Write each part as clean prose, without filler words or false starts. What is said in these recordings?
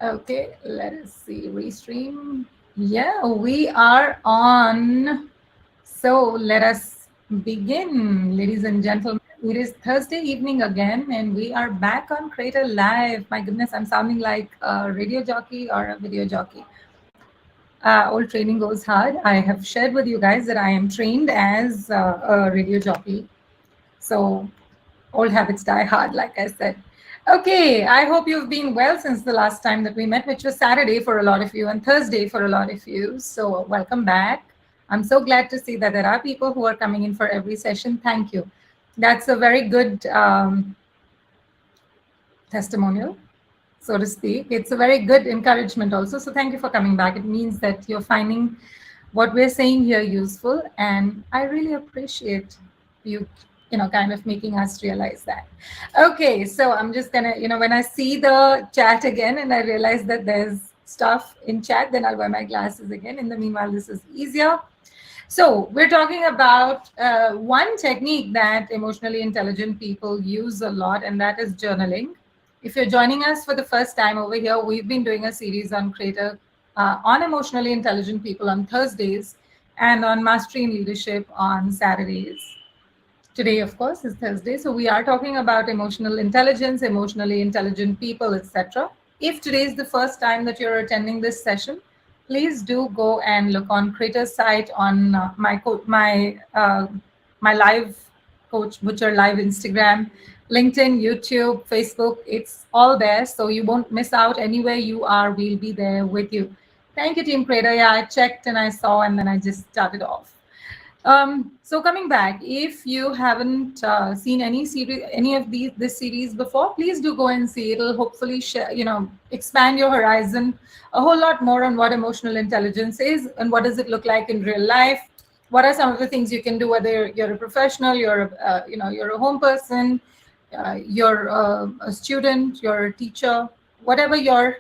Okay, let us see. Restream. Yeah, we are on. So let us begin, ladies and gentlemen. It is Thursday evening again, and we are back on Creator Live. My goodness, I'm sounding like a radio jockey or a video jockey. Old training goes hard. I have shared with you guys that I am trained as a radio jockey. So old habits die hard, like I said. Okay, I hope you've been well since the last time that we met, which was Saturday for a lot of you and Thursday for a lot of you. So, welcome back. I'm so glad to see that there are people who are coming in for every session. Thank you. That's a very good testimonial, so to speak. It's a very good encouragement, also. So, thank you for coming back. It means that you're finding what we're saying here useful, and I really appreciate you kind of making us realize that. Okay, so I'm just gonna, when I see the chat again and I realize that there's stuff in chat, then I'll wear my glasses again. In the meanwhile, this is easier. So we're talking about one technique that emotionally intelligent people use a lot, and that is journaling. If you're joining us for the first time over here, we've been doing a series on on emotionally intelligent people on Thursdays and on mastery in leadership on Saturdays. Today, of course, is Thursday, so we are talking about emotional intelligence, emotionally intelligent people, etc. If today is the first time that you're attending this session, please do go and look on Creator's site on my live Coach Butcher live Instagram, LinkedIn, YouTube, Facebook. It's all there, so you won't miss out. Anywhere you are, we'll be there with you. Thank you, Team Creator. Yeah, I checked and I saw, and then I just started off. So coming back, if you haven't seen any of this series before, please do go and see. It'll hopefully expand your horizon a whole lot more on what emotional intelligence is and what does it look like in real life. What are some of the things you can do, whether you're a professional, you're a home person, you're a student, you're a teacher, whatever your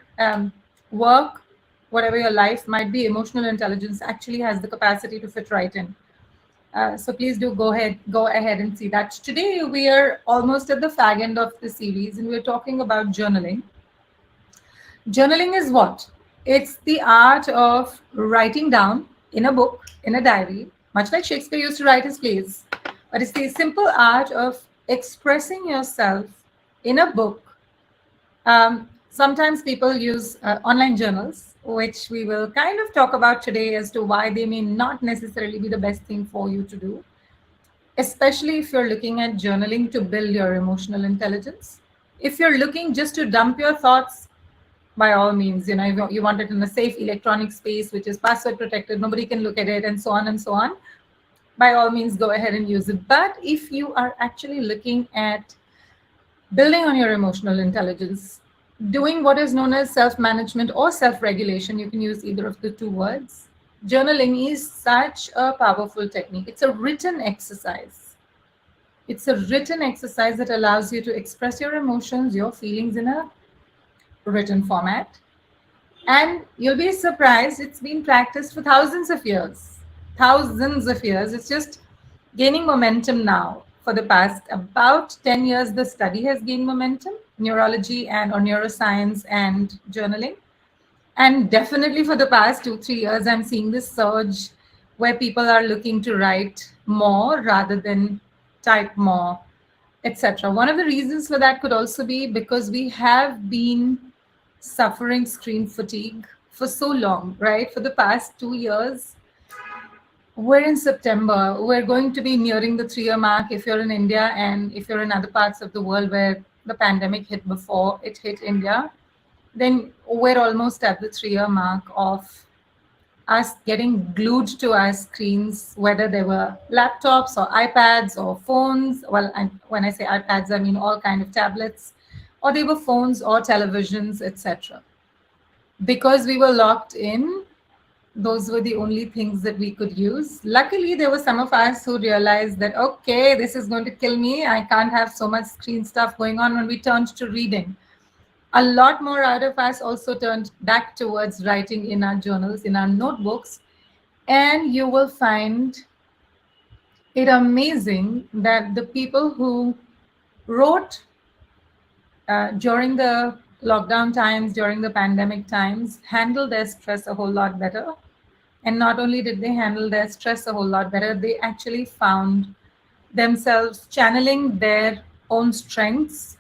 work, whatever your life might be, emotional intelligence actually has the capacity to fit right in. So please do go ahead and see that. Today we are almost at the fag end of the series, and we're talking about journaling. Journaling is what? It's the art of writing down in a book, in a diary, much like Shakespeare used to write his plays. But it's the simple art of expressing yourself in a book. Sometimes people use online journals, which we will kind of talk about today as to why they may not necessarily be the best thing for you to do, especially if you're looking at journaling to build your emotional intelligence. If you're looking just to dump your thoughts, by all means, if you want it in a safe electronic space, which is password protected, nobody can look at it, and so on and so on, by all means, go ahead and use it. But if you are actually looking at building on your emotional intelligence, doing what is known as self-management or self-regulation, you can use either of the two words. Journaling is such a powerful technique. It's a written exercise. It's a written exercise that allows you to express your emotions, your feelings in a written format. And you'll be surprised, it's been practiced for thousands of years. Thousands of years. It's just gaining momentum now. For the past about 10 years, the study has gained momentum, neurology or neuroscience and journaling. And definitely for the past 2-3 years, I'm seeing this surge where people are looking to write more rather than type more, etc. One of the reasons for that could also be because we have been suffering screen fatigue for so long, right? For the past 2 years, we're in September. We're going to be nearing the 3-year mark if you're in India, and if you're in other parts of the world where the pandemic hit before it hit India, then we're almost at the 3-year mark of us getting glued to our screens, whether they were laptops or iPads or phones. Well, when I say iPads, I mean all kind of tablets, or they were phones or televisions, etc. Because we were locked in, those were the only things that we could use. Luckily, there were some of us who realized that, okay, this is going to kill me. I can't have so much screen stuff going on, when we turned to reading. A lot more out of us also turned back towards writing in our journals, in our notebooks. And you will find it amazing that the people who wrote during the lockdown times, during the pandemic times, handled their stress a whole lot better. And not only did they handle their stress a whole lot better, they actually found themselves channeling their own strengths,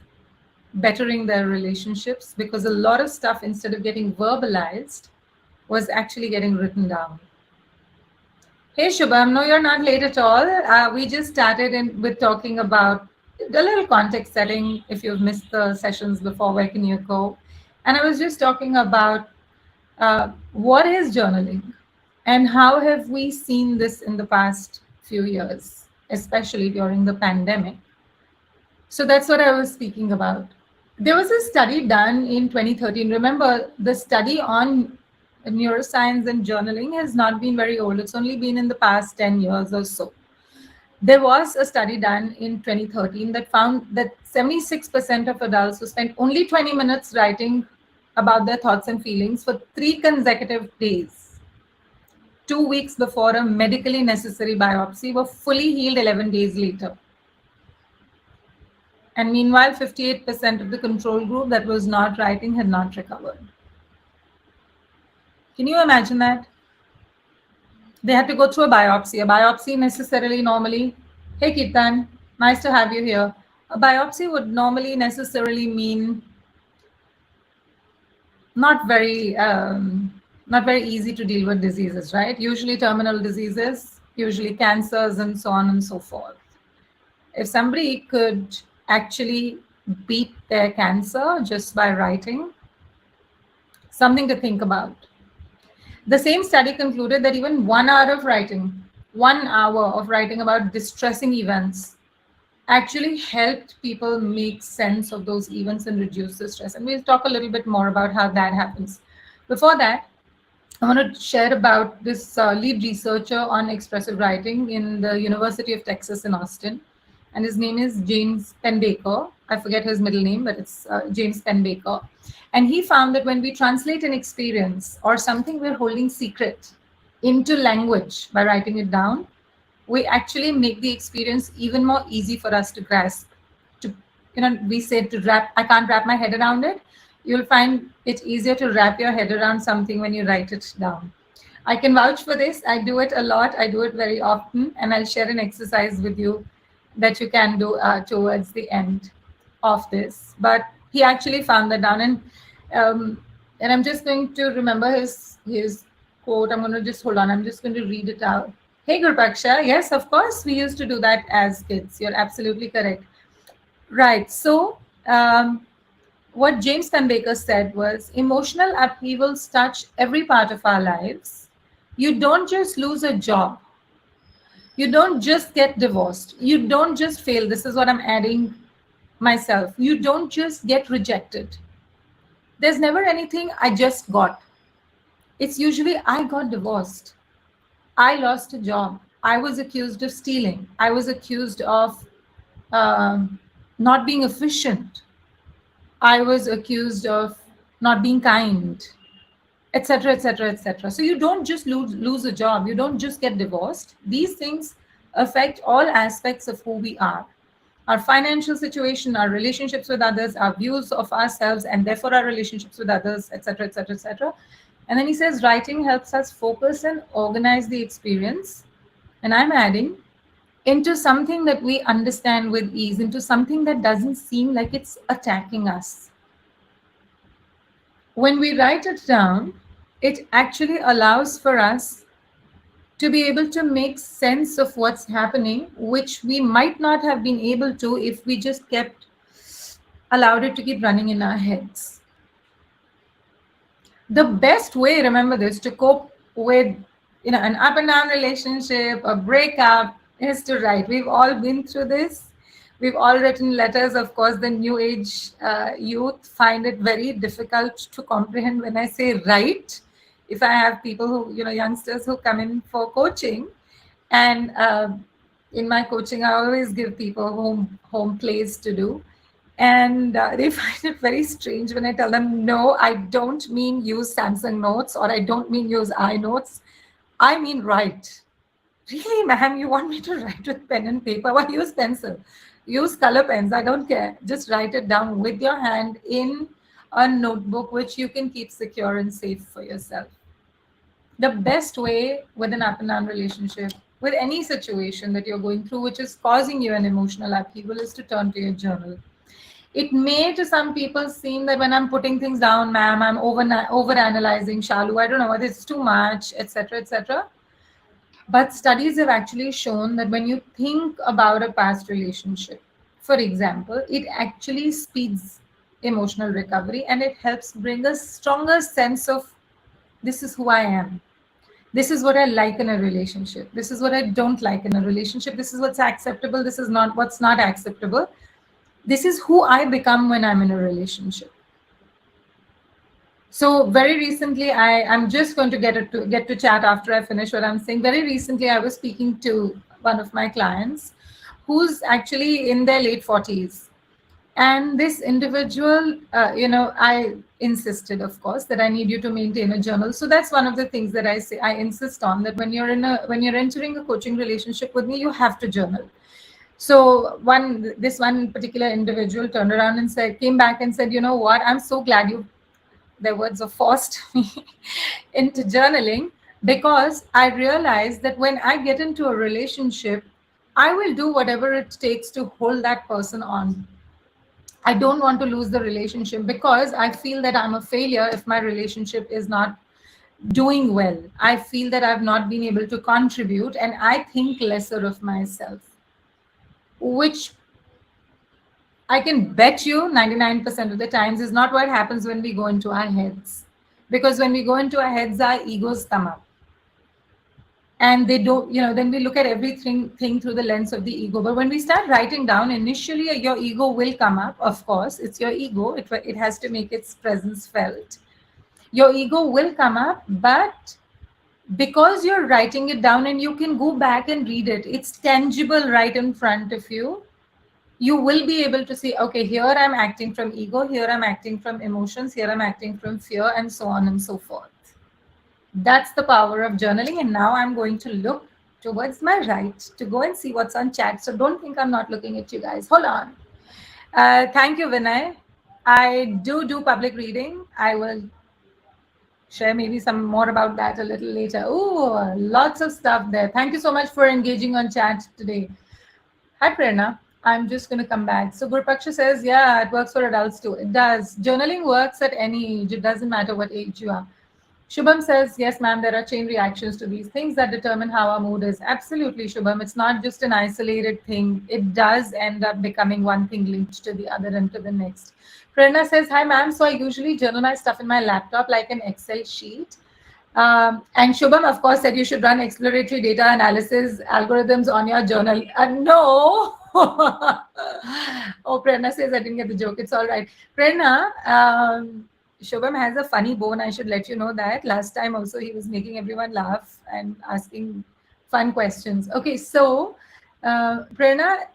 bettering their relationships, because a lot of stuff, instead of getting verbalized, was actually getting written down. Hey Shubham, no, you're not late at all. We just started with talking about a little context setting. If you've missed the sessions before, where can you go? And I was just talking about what is journaling and how have we seen this in the past few years, especially during the pandemic. So that's what I was speaking about. There was a study done in 2013. Remember, the study on neuroscience and journaling has not been very old. It's only been in the past 10 years or so. There was a study done in 2013 that found that 76% of adults who spent only 20 minutes writing about their thoughts and feelings for 3 consecutive days, 2 weeks before a medically necessary biopsy, were fully healed 11 days later. And meanwhile, 58% of the control group that was not writing had not recovered. Can you imagine that? They had to go through a biopsy. A biopsy necessarily, normally, hey Kirtan, nice to have you here. A biopsy would normally necessarily mean not very easy to deal with diseases, right? Usually terminal diseases, usually cancers, and so on and so forth. If somebody could actually beat their cancer just by writing, something to think about. The same study concluded that even 1 hour of writing, 1 hour of writing about distressing events, actually helped people make sense of those events and reduce the stress. And we'll talk a little bit more about how that happens. Before that, I want to share about this lead researcher on expressive writing in the University of Texas in Austin. And his name is James Penbaker. I forget his middle name, but it's James Penbaker. And he found that when we translate an experience or something we're holding secret into language by writing it down, we actually make the experience even more easy for us to grasp. We say I can't wrap my head around it. You'll find it easier to wrap your head around something when you write it down. I can vouch for this. I do it a lot. I do it very often. And I'll share an exercise with you that you can do towards the end of this. But he actually found that down. And I'm just going to remember his quote. I'm going to just hold on. I'm just going to read it out. Hey, Gurupaksha. Yes, of course, we used to do that as kids. You're absolutely correct. Right. So what James Penbaker said was, emotional upheavals touch every part of our lives. You don't just lose a job. You don't just get divorced. You don't just fail. This is what I'm adding myself. You don't just get rejected. There's never anything I just got. It's usually I got divorced. I lost a job. I was accused of stealing. I was accused of not being efficient. I was accused of not being kind, etc., etc., etc. So you don't just lose a job. You don't just get divorced. These things affect all aspects of who we are. Our financial situation, our relationships with others, our views of ourselves, and therefore our relationships with others, etc., etc., etc. And then he says, writing helps us focus and organize the experience. And I'm adding, into something that we understand with ease, into something that doesn't seem like it's attacking us. When we write it down, it actually allows for us to be able to make sense of what's happening, which we might not have been able to if we just allowed it to keep running in our heads. The best way, remember this, to cope with an up and down relationship, a breakup, is to write. We've all been through this. We've all written letters. Of course, the new age youth find it very difficult to comprehend when I say write. If I have people who, youngsters who come in for coaching, and in my coaching, I always give people home plays to do. And they find it very strange when I tell them, no, I don't mean use Samsung Notes, or I don't mean use iNotes. I mean write. Really, ma'am, you want me to write with pen and paper? Well, use pencil. Use color pens. I don't care. Just write it down with your hand in a notebook which you can keep secure and safe for yourself. The best way with an up and down relationship, with any situation that you're going through which is causing you an emotional upheaval, is to turn to your journal. It may to some people seem that when I'm putting things down, ma'am, I'm over analyzing, Shalu, I don't know what, it's too much, etc., etc. But studies have actually shown that when you think about a past relationship, for example, it actually speeds emotional recovery and it helps bring a stronger sense of this is who I am. This is what I like in a relationship. This is what I don't like in a relationship. This is what's acceptable. This is not what's not acceptable. This is who I become when I'm in a relationship. So very recently, I'm just going to get to chat after I finish what I'm saying. Very recently, I was speaking to one of my clients who's actually in their late 40s. And this individual, I insisted, of course, that I need you to maintain a journal. So that's one of the things that I say, I insist on, that when you're entering a coaching relationship with me, you have to journal. So this one particular individual turned around and came back and said, you know what, I'm so glad their words have forced me into journaling, because I realized that when I get into a relationship, I will do whatever it takes to hold that person on. I don't want to lose the relationship because I feel that I'm a failure if my relationship is not doing well. I feel that I've not been able to contribute and I think lesser of myself, which I can bet you 99% of the times is not what happens when we go into our heads. Because when we go into our heads, our egos come up. And they don't, then we look at everything thing through the lens of the ego. But when we start writing down, initially your ego will come up. Of course, it's your ego. It has to make its presence felt. Your ego will come up, but because you're writing it down and you can go back and read it, it's tangible right in front of you. You will be able to see, okay, here I'm acting from ego, here I'm acting from emotions, here I'm acting from fear, and so on and so forth. That's the power of journaling. And now I'm going to look towards my right to go and see what's on chat. So don't think I'm not looking at you guys. Hold on. Thank you, Vinay. I do public reading. I will share maybe some more about that a little later. Oh, lots of stuff there. Thank you so much for engaging on chat today. Hi, Prerna. I'm just going to come back. So Gurpaksha says, yeah, it works for adults too. It does. Journaling works at any age. It doesn't matter what age you are. Shubham says, yes, ma'am, there are chain reactions to these things that determine how our mood is. Absolutely, Shubham. It's not just an isolated thing. It does end up becoming one thing linked to the other and to the next. Prerna says, hi, ma'am. So I usually journal my stuff in my laptop like an Excel sheet. And Shubham, of course, said you should run exploratory data analysis algorithms on your journal. No. Oh, Prerna says I didn't get the joke. It's all right. Prerna, Shubham has a funny bone. I should let you know that. Last time also he was making everyone laugh and asking fun questions. Okay, so Prerna,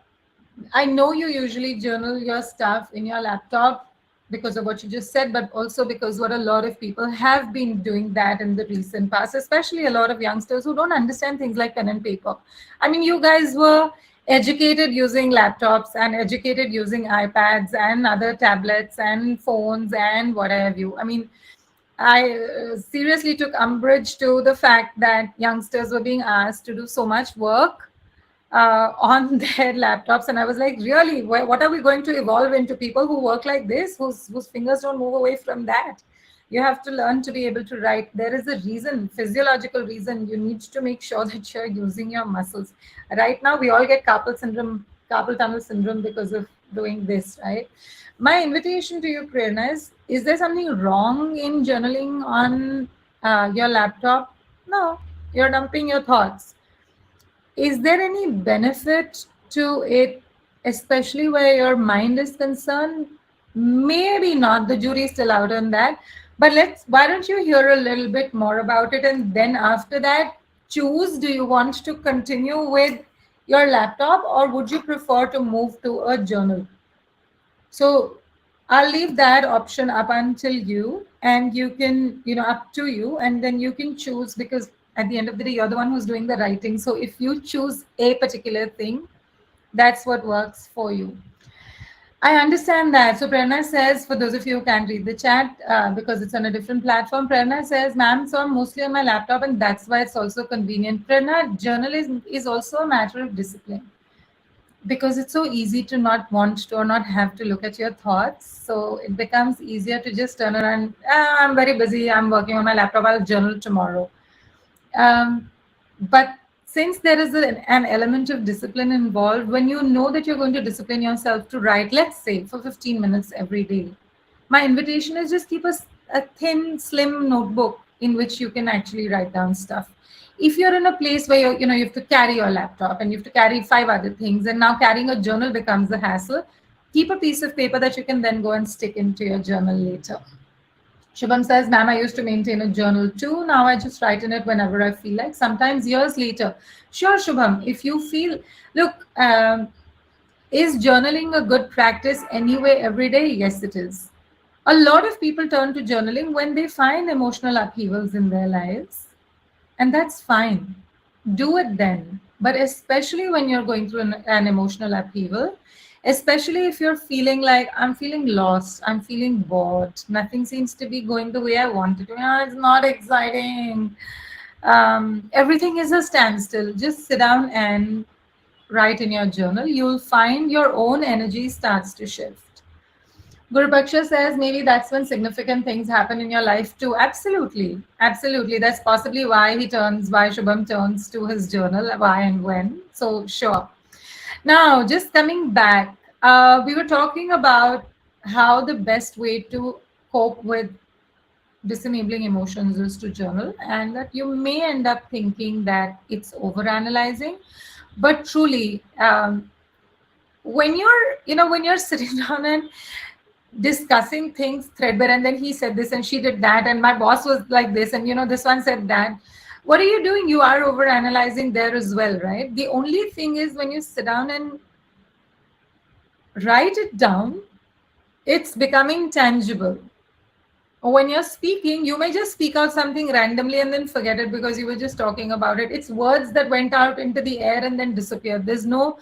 I know you usually journal your stuff in your laptop because of what you just said, but also because what a lot of people have been doing that in the recent past, especially a lot of youngsters who don't understand things like pen and paper. I mean, you guys were educated using laptops and educated using iPads and other tablets and phones and what have you. I mean, I seriously took umbrage to the fact that youngsters were being asked to do so much work on their laptops, and I was like, really, what are we going to evolve into? People who work like this, whose fingers don't move away from that? You have to learn to be able to write. There is a reason, physiological reason. You need to make sure that you're using your muscles. Right now we all get carpal tunnel syndrome because of doing this, right? My invitation to you, Prerna, is there something wrong in journaling on your laptop? No, you're dumping your thoughts. Is there any benefit to it, especially where your mind is concerned? Maybe not. The jury is still out on that. But why don't you hear a little bit more about it? And then after that, choose, do you want to continue with your laptop or would you prefer to move to a journal? So I'll leave that option up until you, and you can, up to you, and then you can choose, because at the end of the day, you're the one who's doing the writing. So if you choose a particular thing, that's what works for you. I understand that. So Prerna says, for those of you who can't read the chat because it's on a different platform, Prerna says, "Ma'am, so I'm mostly on my laptop, and that's why it's also convenient." Prerna, journalism is also a matter of discipline because it's so easy to not want to or not have to look at your thoughts. So it becomes easier to just turn around. "Ah, I'm very busy. I'm working on my laptop. I'll journal tomorrow." Um, but since there is an element of discipline involved, when you know that you're going to discipline yourself to write, let's say for 15 minutes every day, my invitation is just keep a thin, slim notebook in which you can actually write down stuff. If you're in a place where you have to carry your laptop and you have to carry five other things, and now carrying a journal becomes a hassle, keep a piece of paper that you can then go and stick into your journal later. Shubham says, "Ma'am, I used to maintain a journal too. Now I just write in it whenever I feel like, sometimes years later." Sure, Shubham, if you feel, look, is journaling a good practice anyway every day? Yes, it is. A lot of people turn to journaling when they find emotional upheavals in their lives, and that's fine. Do it then. But especially when you're going through an emotional upheaval, especially if you're feeling like, "I'm feeling lost, I'm feeling bored, nothing seems to be going the way I want it to. Ah, it's not exciting. Everything is a standstill." Just sit down and write in your journal. You'll find your own energy starts to shift. Guru Baksha says, maybe that's when significant things happen in your life too. Absolutely. Absolutely. That's possibly why Shubham turns to his journal, why and when. So, sure. Now, just coming back, we were talking about how the best way to cope with disenabling emotions is to journal, and that you may end up thinking that it's overanalyzing. But truly, when you're sitting down and discussing things threadbare, and then he said this and she did that and my boss was like this and this one said that, what are you doing? You are over analyzing there as well, right? The only thing is, when you sit down and write it down, it's becoming tangible. When you're speaking, you may just speak out something randomly and then forget it because you were just talking about it. It's words that went out into the air and then disappeared. There's no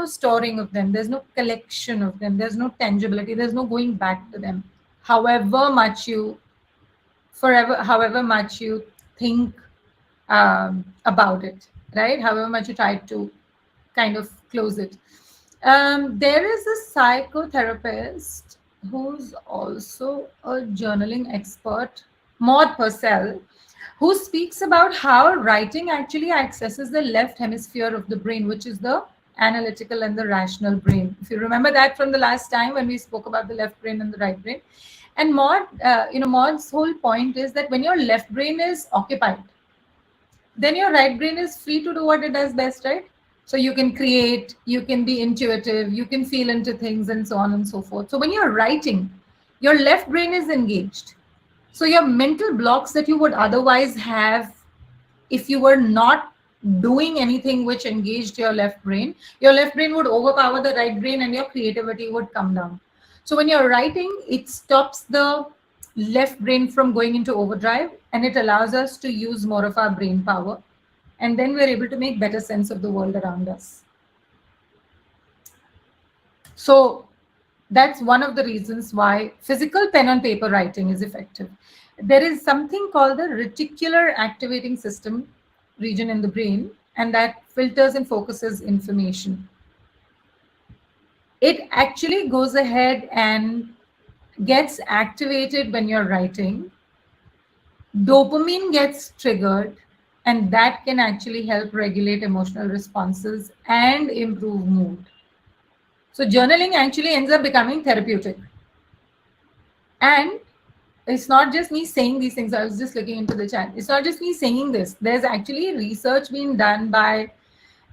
storing of them. There's no collection of them. There's no tangibility. There's no going back to them. However much you, however much you think about it, right? However much you try to kind of close it. There is a psychotherapist who's also a journaling expert, Maud Purcell, who speaks about how writing actually accesses the left hemisphere of the brain, which is the analytical and the rational brain. If you remember that from the last time when we spoke about the left brain and the right brain. And Maud's whole point is that when your left brain is occupied, then your right brain is free to do what it does best, right? So you can create, you can be intuitive, you can feel into things, and so on and so forth. So when you're writing, your left brain is engaged. So your mental blocks that you would otherwise have if you were not doing anything which engaged your left brain would overpower the right brain and your creativity would come down. So when you're writing, it stops the left brain from going into overdrive, and it allows us to use more of our brain power. And then we're able to make better sense of the world around us. So that's one of the reasons why physical pen on paper writing is effective. There is something called the reticular activating system region in the brain, and that filters and focuses information. It actually goes ahead and gets activated when you're writing. Dopamine gets triggered, and that can actually help regulate emotional responses and improve mood. So journaling actually ends up becoming therapeutic. And it's not just me saying these things. I was just looking into the chat. It's not just me saying this. There's actually research being done by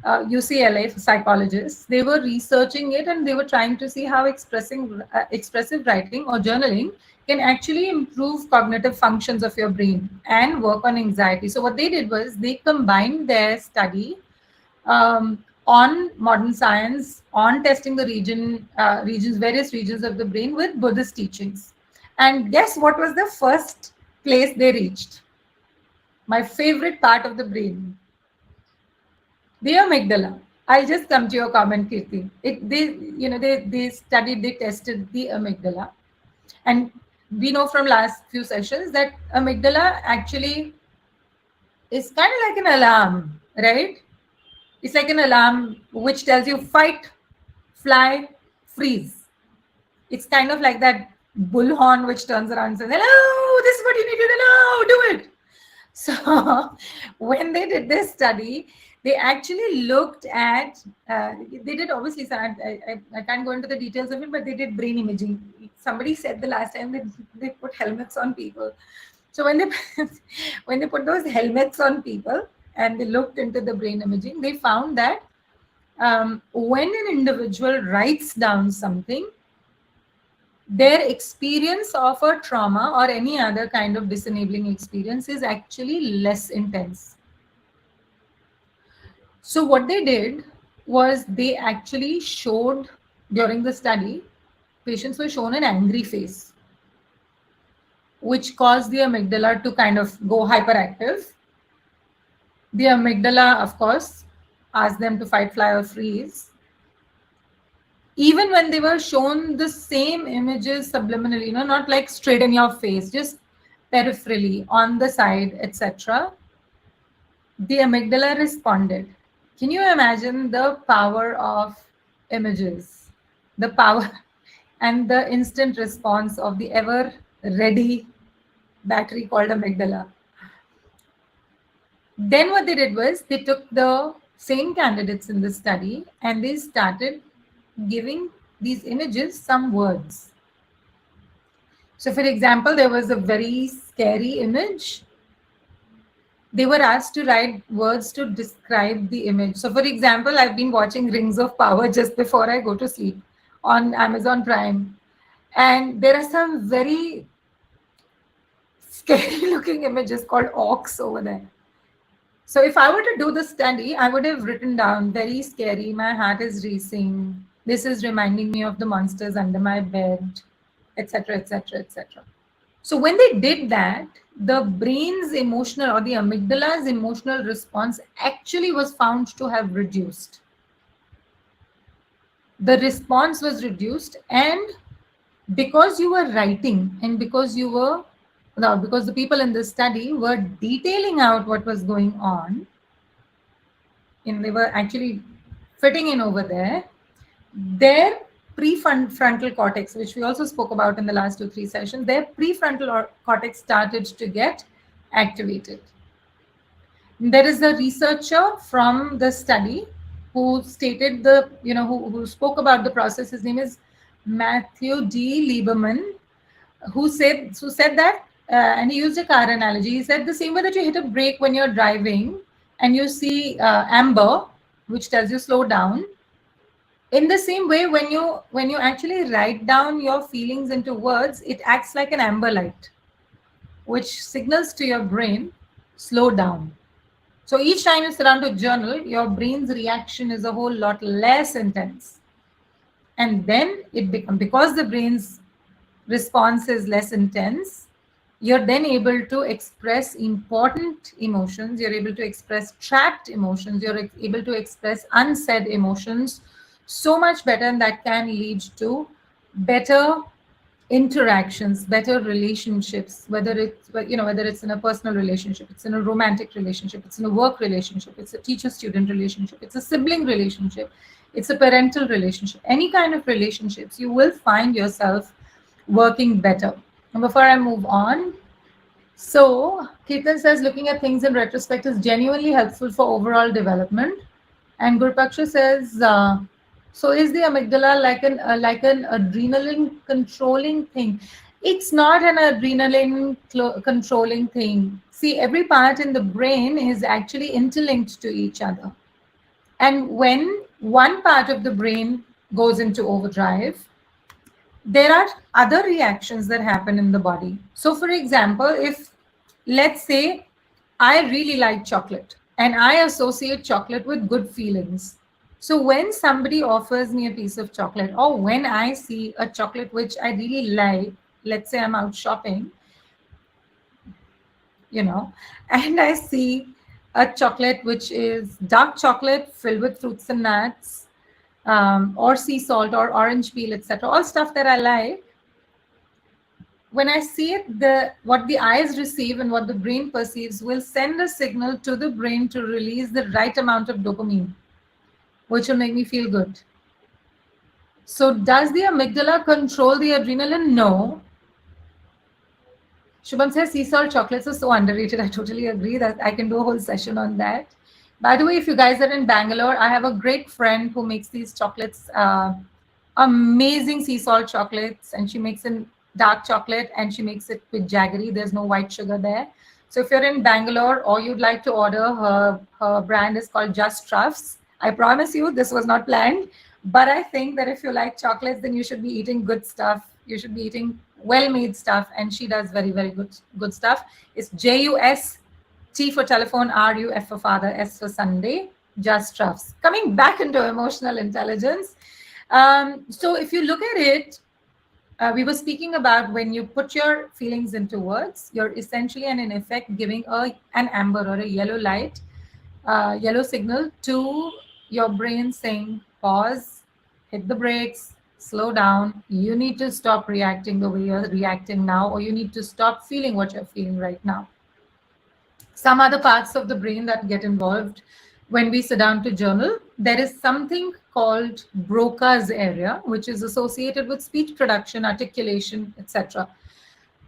UCLA psychologists. They were researching it, and they were trying to see how expressive writing or journaling can actually improve cognitive functions of your brain and work on anxiety. So what they did was they combined their study on modern science, on testing the various regions of the brain with Buddhist teachings. And guess what was the first place they reached? My favorite part of the brain, the amygdala. I'll just come to your comment, Kirti. They tested the amygdala, and we know from last few sessions that amygdala actually is kind of like an alarm, right? It's like an alarm which tells you fight, fly, freeze. It's kind of like that bullhorn which turns around and says, "Hello, this is what you need to know. Do it." So when they did this study, they actually looked at, they did obviously, so I can't go into the details of it, but they did brain imaging. Somebody said the last time that they put helmets on people. So when they when they put those helmets on people and they looked into the brain imaging, they found that when an individual writes down something, their experience of a trauma or any other kind of disenabling experience is actually less intense. So what they did was they actually showed, during the study, patients were shown an angry face, which caused the amygdala to kind of go hyperactive. The amygdala, of course, asked them to fight, fly, or freeze. Even when they were shown the same images subliminally, not like straight in your face, just peripherally, on the side, etc., the amygdala responded. Can you imagine the power of images, the power and the instant response of the ever ready battery called amygdala? Then what they did was they took the same candidates in the study and they started giving these images some words. So, for example, there was a very scary image. They were asked to write words to describe the image. So, for example, I've been watching Rings of Power just before I go to sleep on Amazon Prime. And there are some very scary looking images called orcs over there. So, if I were to do the study, I would have written down very scary, my heart is racing, this is reminding me of the monsters under my bed, etc., etc., etc. So when they did that, the brain's emotional or the amygdala's emotional response actually was found to have reduced. The response was reduced, and because you were writing and because you were, no, because the people in the study were detailing out what was going on, and they were actually fitting in over there, their prefrontal cortex, which we also spoke about in the last 2-3 sessions, their prefrontal cortex started to get activated. There is a researcher from the study who stated who spoke about the process. His name is Matthew D. Lieberman, who said that, and he used a car analogy. He said the same way that you hit a brake when you're driving and you see amber, which tells you slow down. In the same way, when you actually write down your feelings into words, it acts like an amber light, which signals to your brain, slow down. So each time you sit down to journal, your brain's reaction is a whole lot less intense. And then it becomes, because the brain's response is less intense, you're then able to express important emotions, you're able to express trapped emotions, you're able to express unsaid emotions so much better, and that can lead to better interactions, better relationships, whether it's in a personal relationship, it's in a romantic relationship, it's in a work relationship, it's a teacher-student relationship, it's a sibling relationship, it's a parental relationship, any kind of relationships, you will find yourself working better. And before I move on, so Ketan says looking at things in retrospect is genuinely helpful for overall development. And Gurpaksha says, so is the amygdala like an adrenaline controlling thing? It's not an adrenaline controlling thing. See, every part in the brain is actually interlinked to each other. And when one part of the brain goes into overdrive, there are other reactions that happen in the body. So for example, if let's say I really like chocolate and I associate chocolate with good feelings. So when somebody offers me a piece of chocolate, or when I see a chocolate which I really like, let's say I'm out shopping, and I see a chocolate which is dark chocolate filled with fruits and nuts, or sea salt or orange peel, etc. All stuff that I like. When I see it, the what the eyes receive and what the brain perceives will send a signal to the brain to release the right amount of dopamine, which will make me feel good. So, does the amygdala control the adrenaline? No. Shubham says sea salt chocolates are so underrated. I totally agree that I can do a whole session on that. By the way, if you guys are in Bangalore, I have a great friend who makes these chocolates, amazing sea salt chocolates, and she makes in dark chocolate and she makes it with jaggery. There's no white sugar there. So if you're in Bangalore or you'd like to order, her brand is called Just Truffs. I promise you, this was not planned, but I think that if you like chocolates, then you should be eating good stuff. You should be eating well-made stuff, and she does very, very good stuff. It's JUS, T for telephone, RU, F for father, S for Sunday, Just Truffs. Coming back into emotional intelligence. So if you look at it, we were speaking about when you put your feelings into words, you're essentially and in effect giving an amber or a yellow light, yellow signal to your brain saying, pause, hit the brakes, slow down. You need to stop reacting the way you're reacting now, or you need to stop feeling what you're feeling right now. Some other parts of the brain that get involved when we sit down to journal, there is something called Broca's area, which is associated with speech production, articulation, etc.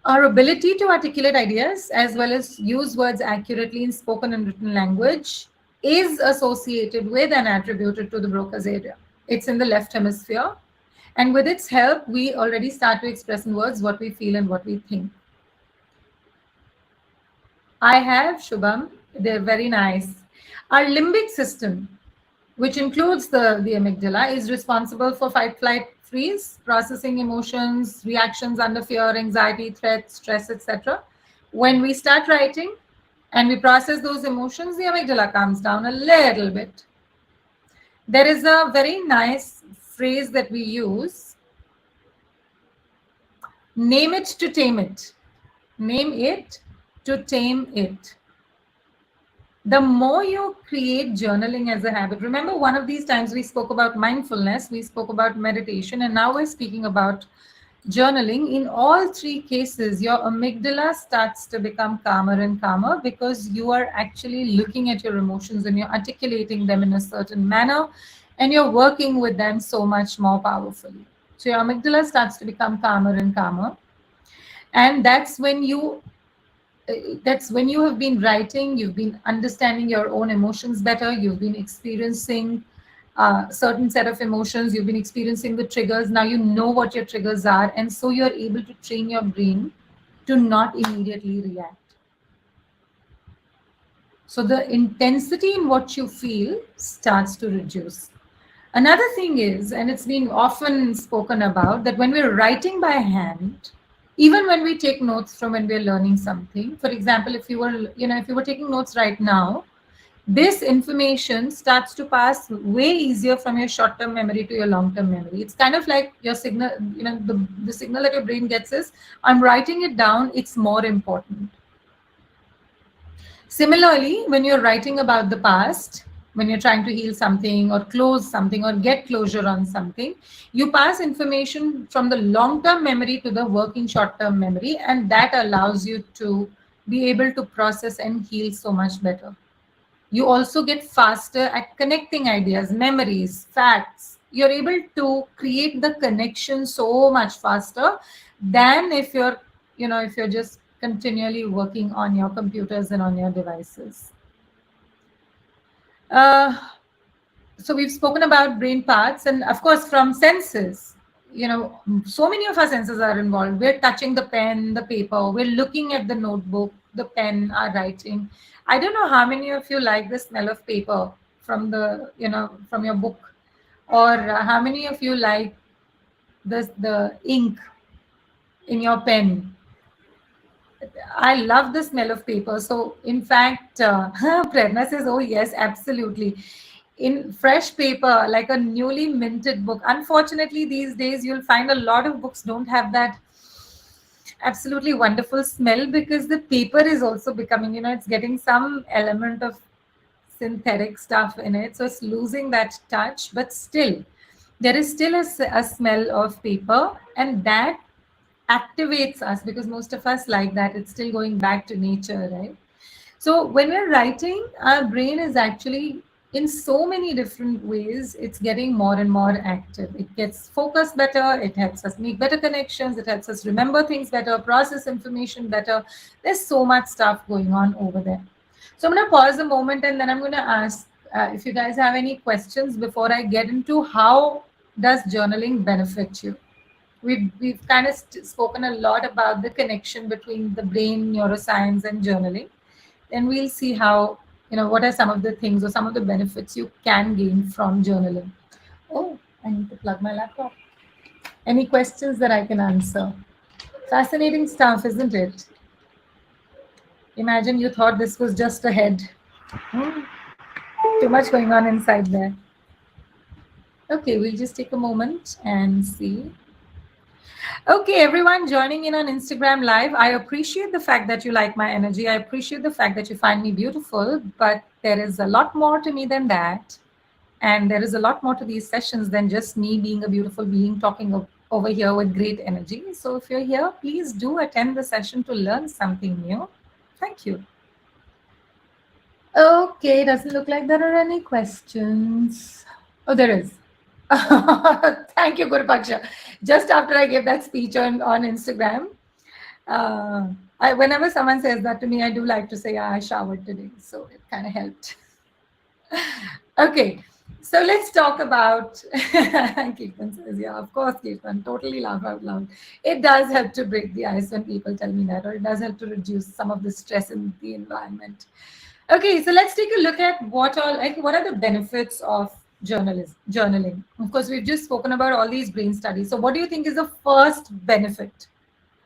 Our ability to articulate ideas as well as use words accurately in spoken and written language is associated with and attributed to the Broca's area. It's in the left hemisphere. And with its help, we already start to express in words what we feel and what we think. I have, Shubham. They're very nice. Our limbic system, which includes the amygdala, is responsible for fight, flight, freeze, processing emotions, reactions under fear, anxiety, threat, stress, etc. When we start writing and we process those emotions, the amygdala calms down a little bit. There is a very nice phrase that we use: name it to tame it. Name it to tame it. The more you create journaling as a habit, remember one of these times we spoke about mindfulness, we spoke about meditation, and now we're speaking about journaling. In all three cases, your amygdala starts to become calmer and calmer because you are actually looking at your emotions and you're articulating them in a certain manner and you're working with them so much more powerfully. So your amygdala starts to become calmer and calmer. And that's when you have been writing, you've been understanding your own emotions better, you've been experiencing a certain set of emotions, you've been experiencing the triggers, now you know what your triggers are, and so you're able to train your brain to not immediately react. So the intensity in what you feel starts to reduce. Another thing is, and it's been often spoken about, that when we're writing by hand, even when we take notes from when we're learning something, for example, if you were taking notes right now, this information starts to pass way easier from your short-term memory to your long-term memory. It's kind of like your signal, the signal that your brain gets is, I'm writing it down, it's more important. Similarly, when you're writing about the past, when you're trying to heal something or close something or get closure on something, you pass information from the long-term memory to the working short-term memory, and that allows you to be able to process and heal so much better. You also get faster at connecting ideas, memories, facts. You're able to create the connection so much faster than if you're just continually working on your computers and on your devices. So we've spoken about brain parts, and of course from senses. So many of our senses are involved. We're touching the pen, the paper, we're looking at the notebook, the pen, our writing. I don't know how many of you like the smell of paper from from your book, or how many of you like the ink in your pen. I love the smell of paper. So in fact, Prerna says, oh yes, absolutely. In fresh paper, like a newly minted book. Unfortunately, these days you'll find a lot of books don't have that absolutely wonderful smell because the paper is also becoming, it's getting some element of synthetic stuff in it, so it's losing that touch, but still there is still a smell of paper, and that activates us because most of us like that. It's still going back to nature, right? So when we're writing, our brain is actually in so many different ways, it's getting more and more active. It gets focused better, it helps us make better connections, it helps us remember things better, process information better. There's so much stuff going on over there. So I'm going to pause a moment and then I'm going to ask if you guys have any questions before I get into how does journaling benefit you. We've kind of spoken a lot about the connection between the brain, neuroscience, and journaling. Then we'll see how, what are some of the things or some of the benefits you can gain from journaling. Oh, I need to plug my laptop. Any questions that I can answer? Fascinating stuff, isn't it? Imagine you thought this was just a head. Too much going on inside there. Okay, we'll just take a moment and see. Okay, everyone joining in on Instagram Live, I appreciate the fact that you like my energy. I appreciate the fact that you find me beautiful, but there is a lot more to me than that. And there is a lot more to these sessions than just me being a beautiful being talking over here with great energy. So if you're here, please do attend the session to learn something new. Thank you. Okay, doesn't look like there are any questions. Oh, there is. Thank you, Guru Paksha. Just after I gave that speech on Instagram, whenever someone says that to me, I do like to say, I showered today. So it kind of helped. Okay, so let's talk about, Kirtan says, yeah, of course, Kirtan, totally laugh out loud. It does help to break the ice when people tell me that, or it does help to reduce some of the stress in the environment. Okay, so let's take a look at what are the benefits of journaling. Of course, we've just spoken about all these brain studies. So what do you think is the first benefit?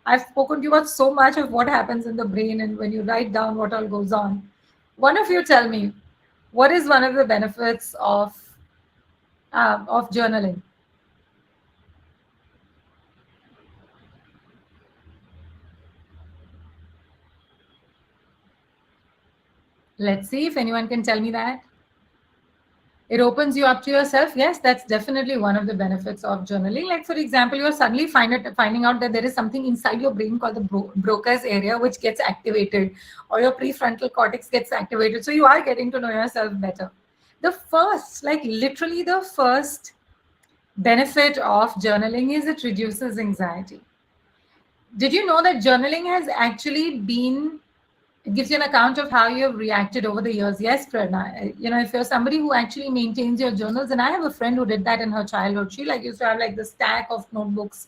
I've spoken to you about so much of what happens in the brain and when you write down what all goes on. One of you tell me, what is one of the benefits of journaling? Let's see if anyone can tell me that. It opens you up to yourself. Yes, that's definitely one of the benefits of journaling. Like, for example, you're suddenly finding out that there is something inside your brain called the Broca's area, which gets activated, or your prefrontal cortex gets activated. So you are getting to know yourself better. The first, like literally the first benefit of journaling is it reduces anxiety. Did you know that journaling has actually been, it gives you an account of how you have reacted over the years? Yes, Prerna. If you're somebody who actually maintains your journals, and I have a friend who did that in her childhood. She used to have the stack of notebooks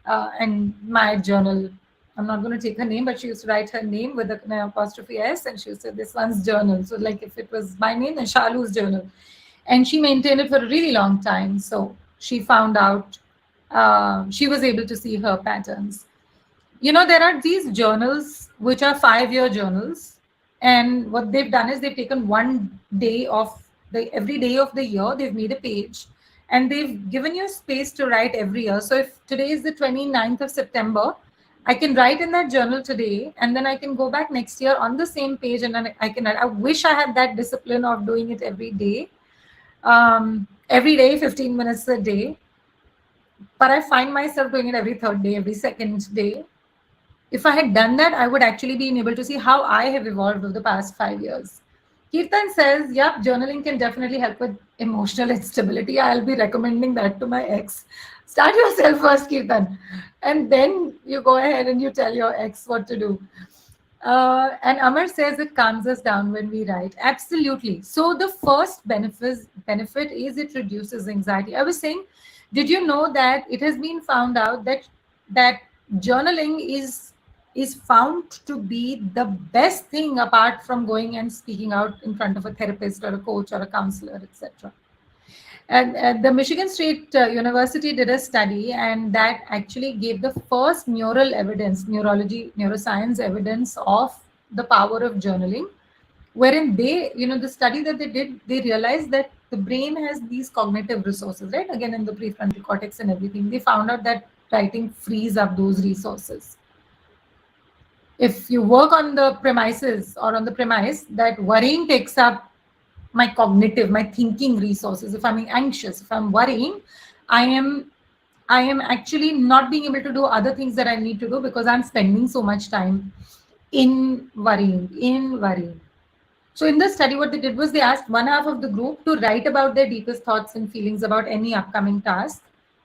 and my journal. I'm not going to take her name, but she used to write her name with an apostrophe S, and she used to say this one's journal. So if it was my name, then Shalu's journal. And she maintained it for a really long time. So she found out, she was able to see her patterns. There are these journals which are 5-year journals, and what they've done is they've taken one day of every day of the year, they've made a page, and they've given you space to write every year. So if today is the 29th of September, I can write in that journal today, and then I can go back next year on the same page, and then I wish I had that discipline of doing it every day, 15 minutes a day. But I find myself doing it every third day, every second day. If I had done that, I would actually be able to see how I have evolved over the past 5 years. Kirtan says, yep, journaling can definitely help with emotional instability. I'll be recommending that to my ex. Start yourself first, Kirtan. And then you go ahead and you tell your ex what to do. And Amar says it calms us down when we write. Absolutely. So the first benefit is it reduces anxiety. I was saying, did you know that it has been found out that journaling is found to be the best thing apart from going and speaking out in front of a therapist or a coach or a counselor, etc. And the Michigan State University did a study, and that actually gave the first neuroscience evidence of the power of journaling, wherein the study that they did, they realized that the brain has these cognitive resources, right? Again, in the prefrontal cortex and everything, they found out that writing frees up those resources. If you work on the premise that worrying takes up my cognitive, my thinking resources. If I'm anxious, if I'm worrying, I am I am actually not being able to do other things that I need to do because I'm spending so much time in worrying. So in the study, what they did was they asked one half of the group to write about their deepest thoughts and feelings about any upcoming task,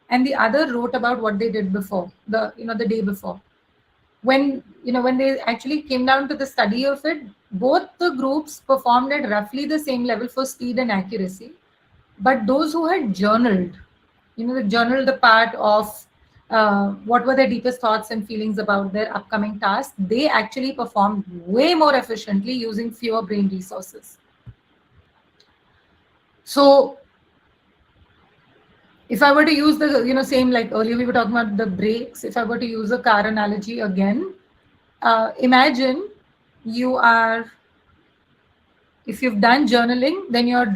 and the other wrote about what they did before the day before. When they actually came down to the study of it, both the groups performed at roughly the same level for speed and accuracy, but those who had journaled, the journal, the part of what were their deepest thoughts and feelings about their upcoming task, they actually performed way more efficiently using fewer brain resources. So if I were to use the, same, like earlier we were talking about the brakes, if I were to use a car analogy again, imagine you are, if you've done journaling, then you're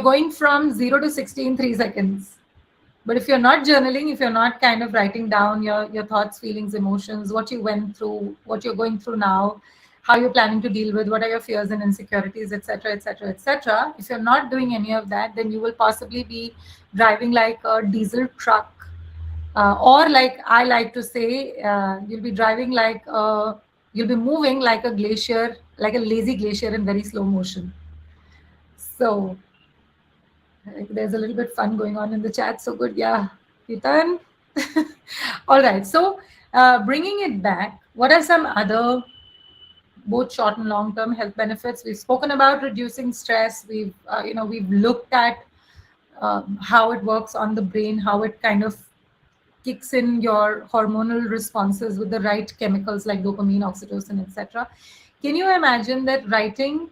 going from 0 to 60 in 3 seconds. But if you're not journaling, if you're not kind of writing down your thoughts, feelings, emotions, what you went through, what you're going through now, how you're planning to deal with, what are your fears and insecurities, etc., etc., etc., if you're not doing any of that, then you will possibly be driving like a diesel truck, or like I like to say, you'll be moving like a glacier, like a lazy glacier in very slow motion. So like, there's a little bit fun going on in the chat. So good, yeah, Ethan. All right. So bringing it back, what are some other both short and long term health benefits? We've spoken about reducing stress. We've looked at how it works on the brain, how it kind of kicks in your hormonal responses with the right chemicals like dopamine, oxytocin, etc. Can you imagine that writing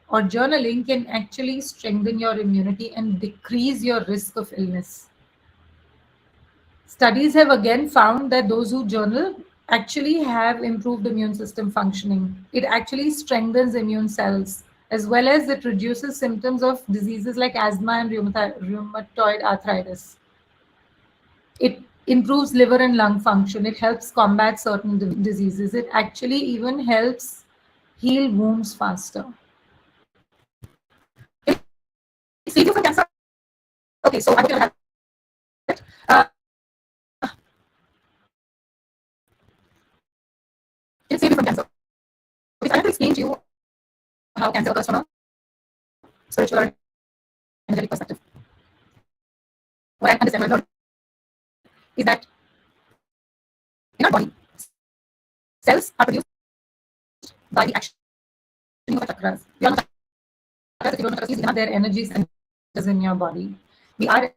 or journaling can actually strengthen your immunity and decrease your risk of illness? Studies have again found that those who journal actually have improved immune system functioning. It actually strengthens immune cells, as well as it reduces symptoms of diseases like asthma and rheumatoid arthritis. It improves liver and lung function. It helps combat certain diseases. It actually even helps heal wounds faster. It saves you from cancer. Okay, so I hope you have it. It saves you from cancer. If I have to explain to you how cancer occurs from a spiritual or energetic perspective, what I understand about is that in our body, cells are produced by the action of the chakras. We all know chakras, if you don't know chakras, they have their energy centers in your body. We are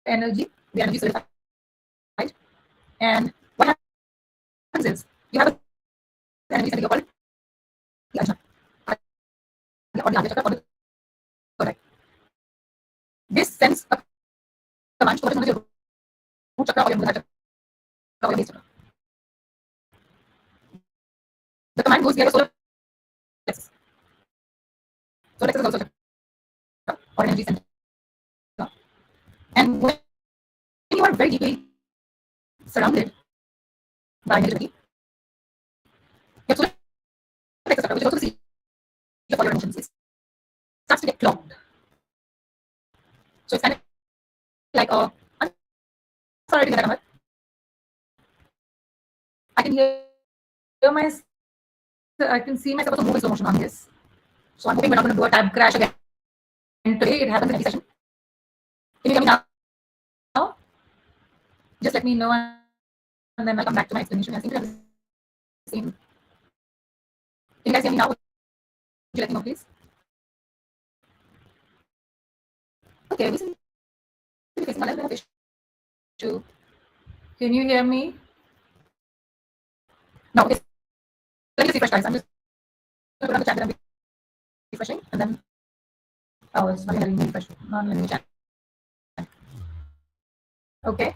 energy, the energy solidified. And what happens is you have the energy center, you call it the ajna, or the Adya chakra, or the correct. This sends a command to what is known as your root chakra or your Muladhara chakra or your base chakra. The command goes via your solar plexus. Solar plexus is also a chakra or energy center. And when you are very deeply surrounded by negativity, your solar plexus chakra, which is also the seat of all your emotions, it starts to get clogged. So it's kind of like a, I'm sorry to get that, I can hear my, I can see myself also move in slow motion on this. So I'm hoping we're not going to do a tab crash again today. It happens in every session. Can you hear me now? Just let me know, and then I'll come back to my explanation. I seem to have the same. Can you guys hear me now? Would you let me know, please? Okay, we seem to be facing a little bit of issue. Can you hear me? No, okay. Let me just refresh, guys. I'm just going to put on the chat that I'm refreshing, and then it's not letting me refresh. Not letting me chat. Okay.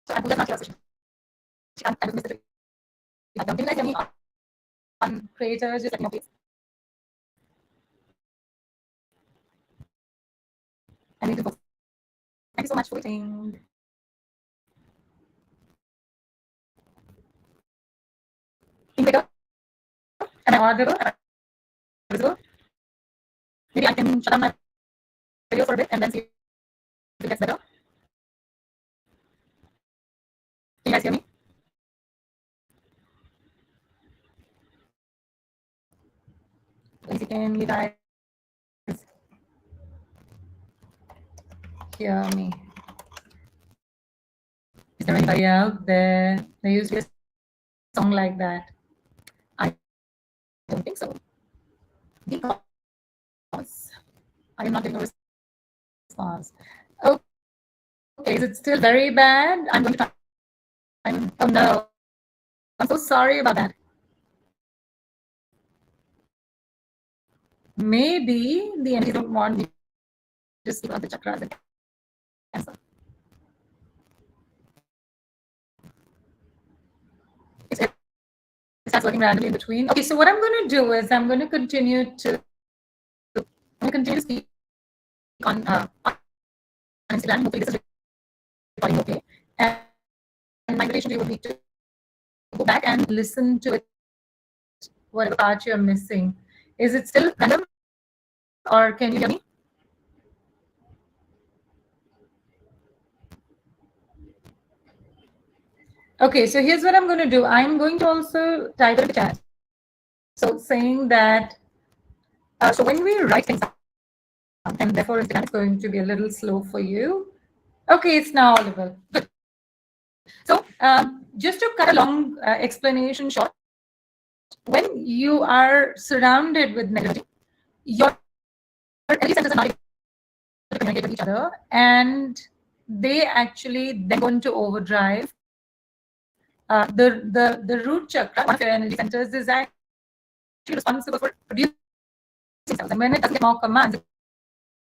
So I'm Pooja's not here, so I will miss it. Can you guys hear me on creators? Just let me know, please. I need to focus. Thank you so much for waiting. In bigger, am I audible? Am I visible? Maybe I can shut down my video for a bit and then see if it gets better. Can you guys hear me? Please, can you guys hear me? Is there anybody out there that used to be a song like that? I don't think so. Because I am not getting a response. Okay, is it still very bad? I'm going to try. Oh no. I'm so sorry about that. Maybe the entities don't want me to speak about the chakras and cancer. It starts working randomly in between. Okay, so what I'm going to do is I'm going to continue to speak on Instagram. Hopefully this is recording okay. And my invitation to you would be to go back and listen to it, whatever part you're missing. Is it still random or can you hear me? Okay, so here's what I'm going to do. I'm going to also type in the chat. So saying that, so when we write things down, and therefore it's going to be a little slow for you. Okay, it's now audible. Good. So just to cut a long explanation short, when you are surrounded with negativity, your energy centers are not able to communicate with each other, and they actually then go into overdrive. The root chakra, one of your energy centers, is actually responsible for producing cells, and when it doesn't get more commands, it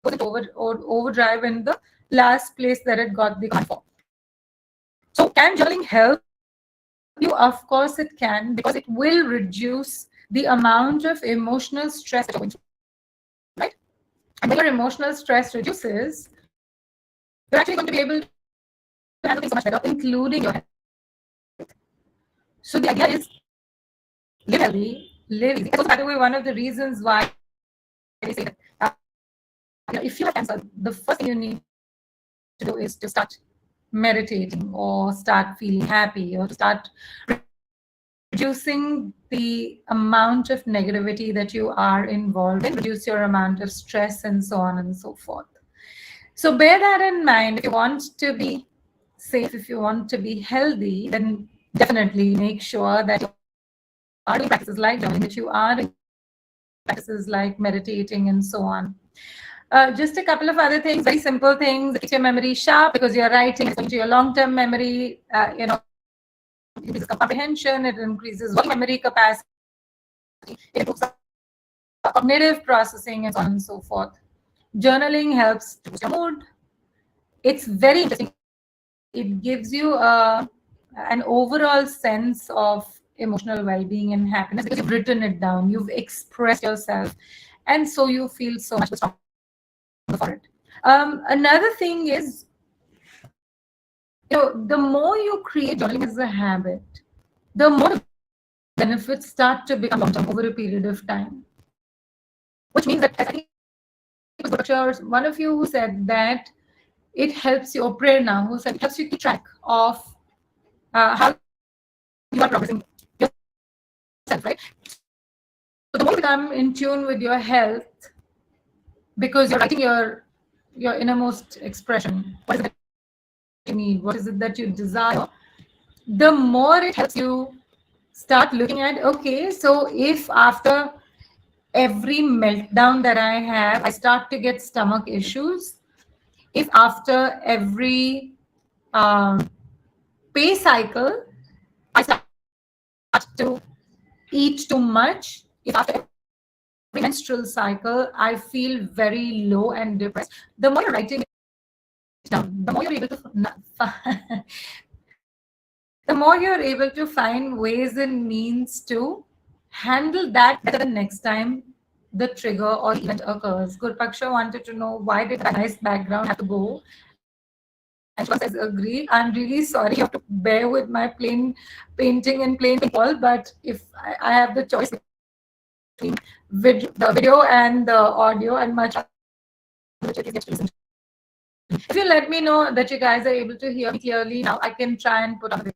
goes into overdrive in the last place that it got the command for. So can journaling help you? Of course it can, because it will reduce the amount of emotional stress that you're going through, right? And when your emotional stress reduces, you're actually going to be able to handle things so much better, including your health. So the idea is live healthy, live easy. It's also, by the way, one of the reasons why they say that if you have cancer, the first thing you need to do is to start meditating or start feeling happy or to start reducing the amount of negativity that you are involved in, reduce your amount of stress and so on and so forth. So bear that in mind. If you want to be safe, if you want to be healthy, then definitely make sure that you are doing practices like journaling, that you are doing practices like meditating and so on. Just a couple of other things, very simple things. It keeps your memory sharp because you're writing, it's going to your long-term memory. It increases comprehension, it increases working memory capacity, it improves cognitive processing, and so on and so forth. Journaling helps to boost your mood. It's very interesting. It gives you an overall sense of emotional well-being and happiness because you've written it down, you've expressed yourself, and so you feel so much stronger for it. Another thing is, the more you create journaling as a habit, the more the benefits start to become long-term over a period of time. Which means that, I think it was Dr. one of you who said that it helps you, or Prerna, who said it helps you keep track of how you are progressing yourself, right? So the more you become in tune with your health, because you're writing your innermost expression, what is it that you need, what is it that you desire, the more it helps you start looking at, okay, so if after every meltdown that I have, I start to get stomach issues, if after every pay cycle, I start to eat too much, if after every menstrual cycle, I feel very low and depressed, the more you're writing it down, the more you're able to the more you're able to find ways and means to handle that better the next time the trigger or event occurs. Gurpaksha wanted to know, why did that nice background have to go? And Shivas says, agreed. I'm really sorry you have to bear with my plain painting and plain wall, but if I have the choice between the video and the audio, and much rather the children gets to listen to me. If you let me know that you guys are able to hear me clearly now, I can try and put on the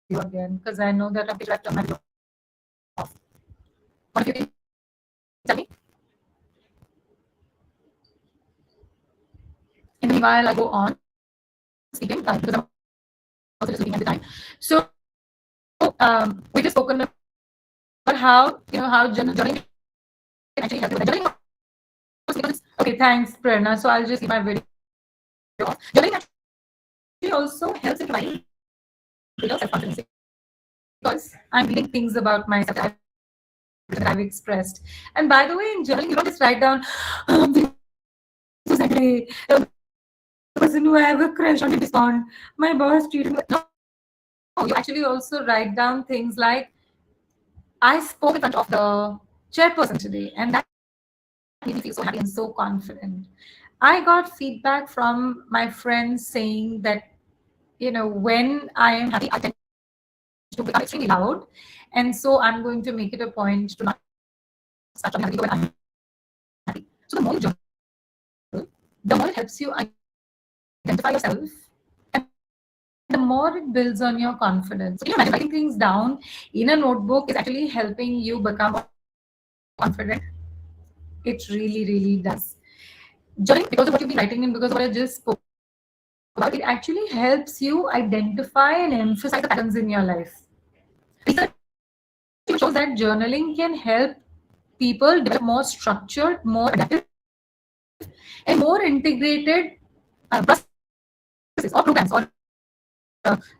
video again, because I know that I'm left on my video off. What if you can tell me? In the meanwhile, I go on speaking, because I'm also just looking at the time. So we've just spoken about how how journaling can actually help you with that. Journaling was because it's okay. Thanks, Prerna. So I'll just keep my video off. Journaling actually also helps in providing real self-confidence, because I'm reading things about myself that I've expressed. And by the way, in journaling, you don't just write down, I'm feeling so sad today. The person who I have a crush on didn't respond. My boss treated me. No, you actually also write down things like, I spoke in front of the chairperson today, and that made me feel so happy and so confident. I got feedback from my friends saying that, when I am happy, I tend to become extremely loud. And so I'm going to make it a point to not start talking other people when I'm happy. So the more you journal, the more it helps you identify yourself. And the more it builds on your confidence. So can you imagine writing things down in a notebook is actually helping you become more confident? It really, really does. Journaling, because of what you've been writing and because of what I just spoke about, it actually helps you identify and emphasize the patterns in your life. Research even shows that journaling can help people develop more structured, more adaptive, and more integrated processes or programs, or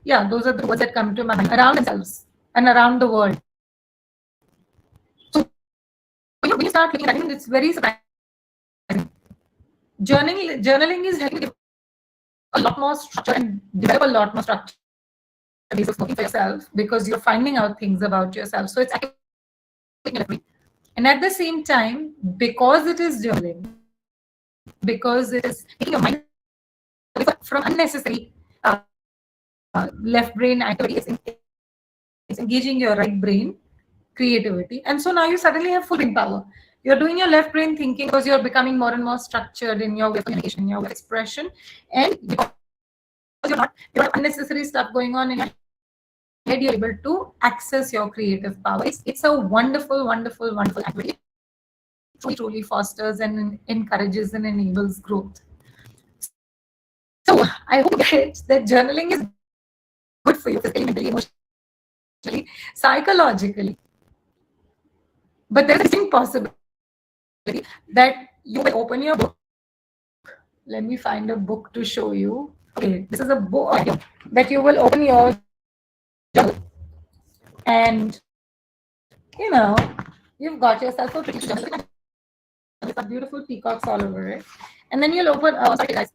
yeah, those are the words that come to my mind, around themselves and around the world. So when you start looking at it, it's very surprising. Journaling is helping you give a lot more structure and develop a lot more structured ways of working for yourself, because you're finding out things about yourself. So it's activating your left brain. And at the same time, because it is journaling, because it is taking your mind away from unnecessary left brain activities, it's engaging your right brain creativity. And so now you suddenly have full brain power. You're doing your left brain thinking because you're becoming more and more structured in your way of communication, in your way of expression. And because you're not unnecessary stuff going on in your head, you're able to access your creative power. It's a wonderful, wonderful, wonderful activity. It truly, truly fosters and encourages and enables growth. So I hope you get that journaling is good for you physically, mentally, emotionally, psychologically. But there is a distinct possibility that you will open your book. Let me find a book to show you. Okay, this is a book. That you will open your journal, and you've got yourself a pretty little journal. Look at this. It's got beautiful peacocks all over it. And then you'll open, sorry guys.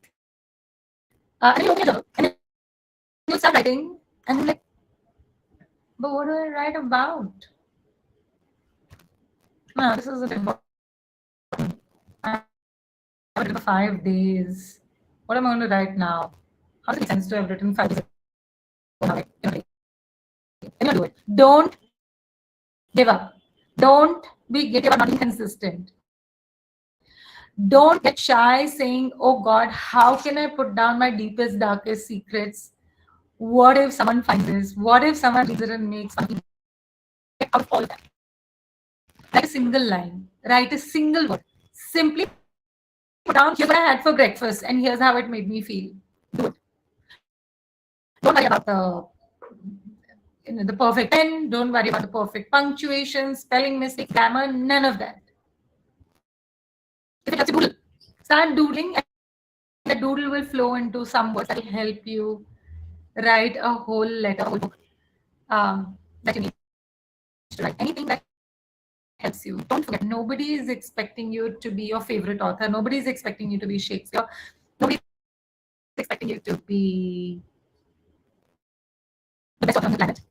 And then you open your journal, and then you'll start writing, and then like, but what do I write about? No, this isn't important. I haven't written for 5 days. What am I going to write now? How does it make sense to have written 5 days ago now? Then you'll do it. Don't give up. Don't be guilty about not being consistent. Don't get shy saying, oh God, how can I put down my deepest, darkest secrets? What if someone finds this? What if someone reads it and makes fun of me? Get out of all of that. Write a single line, write a single word. Simply put down, here's what I had for breakfast and here's how it made me feel. Do it. Don't worry about the perfect pen, don't worry about the perfect punctuation, spelling mistakes, grammar, none of that. If it helps you, doodle. Start doodling, and that doodle will flow into some words that will help you write a whole letter, a whole book that you need to write. Anything that helps you. Don't forget, nobody is expecting you to be your favorite author. Nobody is expecting you to be Shakespeare. Nobody is expecting you to be, the best author on the planet.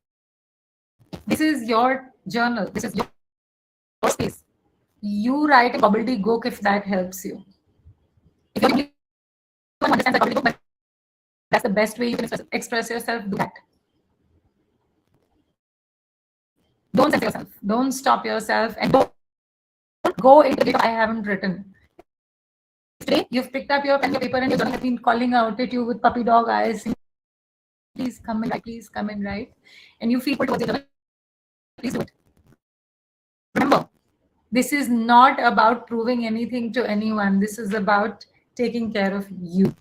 This is your journal. This is your space. You write a gobbledygook if that helps you. If you're the only one who understands that gobbledygook, but that's the best way you can express yourself, do that. Don't censor yourself. Don't stop yourself, and don't go into it. I haven't written. If today you've picked up your pen, your paper, and your journal has been calling out at you with puppy dog eyes, saying, please come and write, and you feel pulled towards your journal, please do it. Remember, this is not about proving anything to anyone. This is about taking care of you.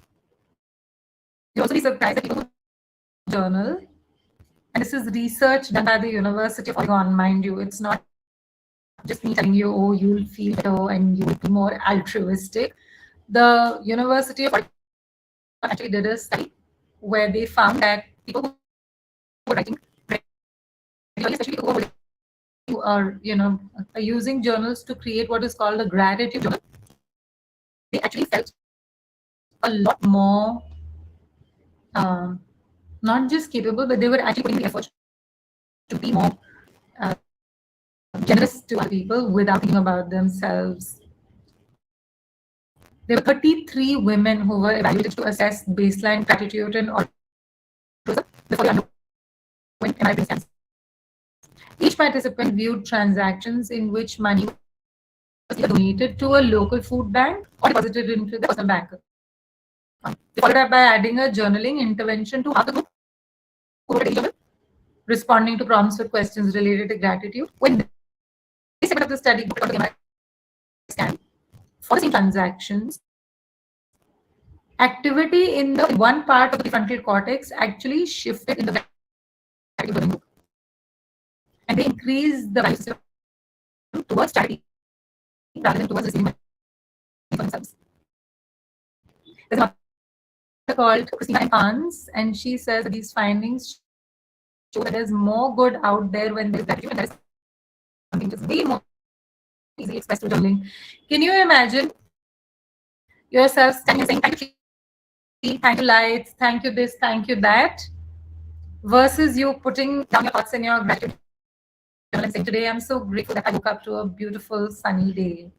You'll also be surprised that people who journal, and this is research done by the University of Oregon, mind you. It's not just me telling you, oh, you'll feel better and you'll be more altruistic. The University of Oregon actually did a study where they found that people who were writing regularly, especially people who are, are using journals to create what is called a gratitude journal, they actually felt a lot more not just capable, but they were actually putting the effort to be more generous to other people without thinking about themselves. There were 33 women who were evaluated to assess baseline gratitude and altruism before they underwent MRI scans. Each participant viewed transactions in which money was either donated to a local food bank or deposited into the personal bank. They followed up by adding a journaling intervention to half the group who wrote a daily journal, responding to prompts with questions related to gratitude. When this segment of the study got the MRI scan for the same transactions, activity in the one part of the prefrontal cortex actually shifted in the gratitude burning group, and they increased the value system towards charity rather than towards receiving money for themselves. There's an author called Christina M. Arns, and she says that these findings show that there's more good out there when there's gratitude, and there's something just way more easily expressed through journaling. Can you imagine yourself standing and saying, thank you, thank you, lights, thank you this, thank you that, versus you putting down your thoughts in your gratitude journal and saying, today I'm so grateful that I woke up to a beautiful sunny day.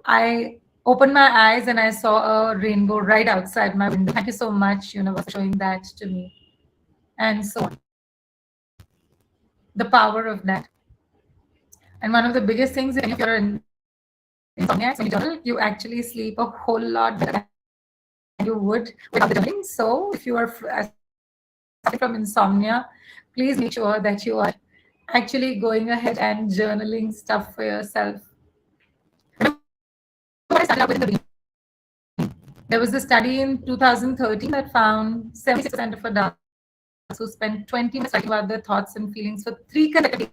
I opened my eyes and I saw a rainbow right outside my window. Thank you so much, universe, for showing that to me. And so on. The power of that. And one of the biggest things, if you're in insomniacs, when you journal, you actually sleep a whole lot better than you would without the journaling. So if you are suffering from insomnia, please make sure that you are actually going ahead and journaling stuff for yourself. Remember what I started out with in the beginning. There was a study in 2013 that found 76% of adults who spent 20 minutes writing about their thoughts and feelings for 3 consecutive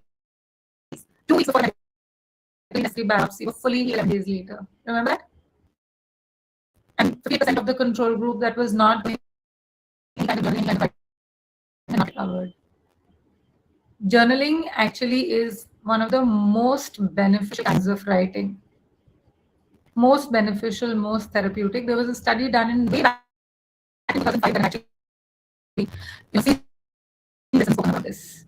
days, 2 weeks before a necessary biopsy, were fully healed 11 days later. Remember that? And 50% of the control group that was not doing any kind of journaling not recovered. Journaling actually is one of the most beneficial kinds of writing. Most beneficial, most therapeutic. There was a study done in way back in 2005 that actually seen this and spoken about this.